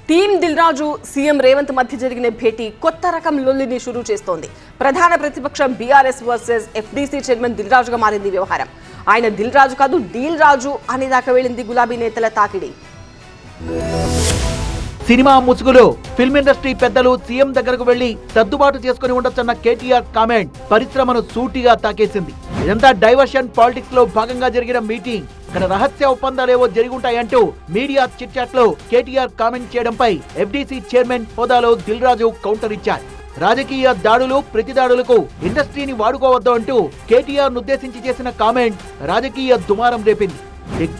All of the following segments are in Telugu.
టీమ్ దిల్ రాజు సీఎం రేవంత్ మధ్య జరిగిన భేటీ కొత్త రకం లొల్లిని షురూ చేస్తోంది. ప్రధాన ప్రతిపక్షం BRS versus FDC chairman Dil రాజుగా మారింది వ్యవహారం. ఆయన దిల్ రాజు కాదు డీల్ రాజు అనేదాకా వెళ్ళింది గులాబీ నేతల తాకిడి. సినిమా ముసుగులో ఫిల్మ్ ఇండస్ట్రీ పెద్దలు సీఎం దగ్గరకు వెళ్లి సర్దుబాటు చేసుకుని ఉండొచ్చన్న కేటీఆర్ కామెంట్ పరిశ్రమను సూటిగా తాకేసింది. ఇదంతా డైవర్షన్ పాలిటిక్స్ లో భాగంగా జరిగిన మీటింగ్. ఇక్కడ రహస్య ఒప్పందాలేవో జరిగుంటాయంటూ మీడియా చిట్ చాట్ లో కేటీఆర్ కామెంట్ చేయడంపై ఎఫ్డీసీ చైర్మన్ హోదాలో దిల్ రాజు కౌంటర్ ఇచ్చారు. రాజకీయ దాడులు ప్రతిదాడులకు ఇండస్ట్రీని వాడుకోవద్దు అంటూ కేటీఆర్ ఉద్దేశించి చేసిన కామెంట్ రాజకీయ దుమారం రేపింది.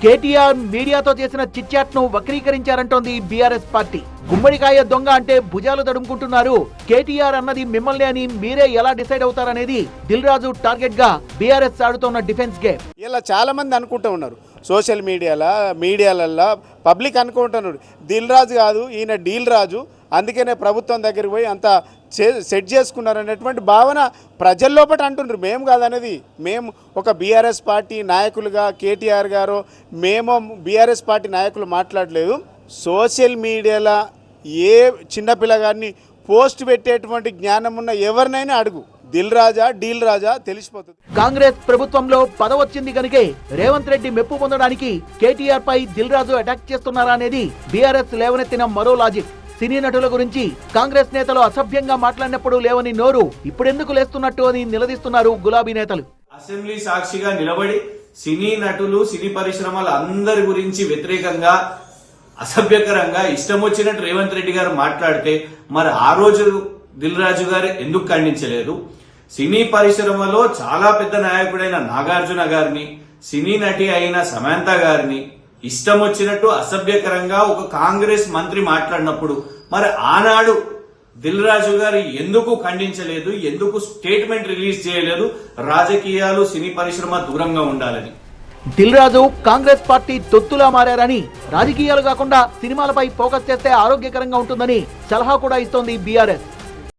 కేటీఆర్ మీడియాతో చేసిన చిట్ చాట్ ను వక్రీకరించారంటోంది బీఆర్ఎస్ పార్టీ. గుమ్మడికాయ దొంగ అంటే భుజాలు తడుముకుంటున్నారు, కేటీఆర్ అన్నది మిమ్మల్ని అని మీరే ఎలా డిసైడ్ అవుతారనేది దిల్ రాజు టార్గెట్ గా బీఆర్ఎస్ ఆడుతున్న డిఫెన్స్ గేమ్. ఇలా చాలా మంది అనుకుంటూ ఉన్నారు, సోషల్ మీడియాలల్లో పబ్లిక్ అనుకుంటున్నారు దిల్ రాజు కాదు ఈయన డీల్ రాజు, అందుకనే ప్రభుత్వం దగ్గరికి పోయి అంత సెట్ చేసుకున్నారు అనేటువంటి భావన ప్రజల్లోపట అంటున్నారు. మేము కాదనేది, మేము ఒక బీఆర్ఎస్ పార్టీ నాయకులుగా కేటీఆర్ గారు మేము బీఆర్ఎస్ పార్టీ నాయకులు మాట్లాడలేదు. సోషల్ మీడియాలో ఏ చిన్నపిల్లగాడిని పోస్ట్ పెట్టేటువంటి జ్ఞానం ఉన్న ఎవరినైనా అడుగు, దిల్ రాజా డీల్ రాజా తెలిసిపోతుంది. కాంగ్రెస్ ప్రభుత్వంలో పదవచ్చింది కనుకే రేవంత్ రెడ్డి మెప్పు పొందడానికి కేటీఆర్ పై దిల్ రాజు అటాక్ చేస్తున్నారా అనేది బీఆర్ఎస్ లేవనెత్తిన మరో లాజిక్. సినీ నటుల గురించి కాంగ్రెస్ నేతలు అసభ్యంగా మాట్లాడినప్పుడు లేవని నోరు ఇప్పుడెందుకు లేస్తున్నట్టు అని నిలదీస్తున్నారు గులాబీ నేతలు. అసెంబ్లీ సాక్షిగా నిలబడి సినీ నటులు సినీ పరిశ్రమల అందరి గురించి వ్యతిరేకంగా అసభ్యకరంగా ఇష్టం వచ్చినట్టు రేవంత్ రెడ్డి గారు మాట్లాడితే మరి ఆ రోజు దిల్ రాజు గారు ఎందుకు ఖండించలేదు? సినీ పరిశ్రమలో చాలా పెద్ద నాయకుడైన నాగార్జున గారిని, సినీ నటి అయిన సమంత గారిని ఇష్టం వచ్చినట్టు అసభ్యకరంగా ఒక కాంగ్రెస్ మంత్రి మాట్లాడినప్పుడు మరి ఆనాడు దిల్ రాజు గారు ఎందుకు ఖండించలేదు? ఎందుకు స్టేట్మెంట్ రిలీజ్ చేయలేదు? రాజకీయాలు సినీ పరిశ్రమ దూరంగా ఉండాలని. దిల్ రాజు కాంగ్రెస్ పార్టీ తొత్తులా మారారని, రాజకీయాలు కాకుండా సినిమాలపై ఫోకస్ చేస్తే ఆరోగ్యకరంగా ఉంటుందని సలహా కూడా ఇస్తోంది బీఆర్ఎస్.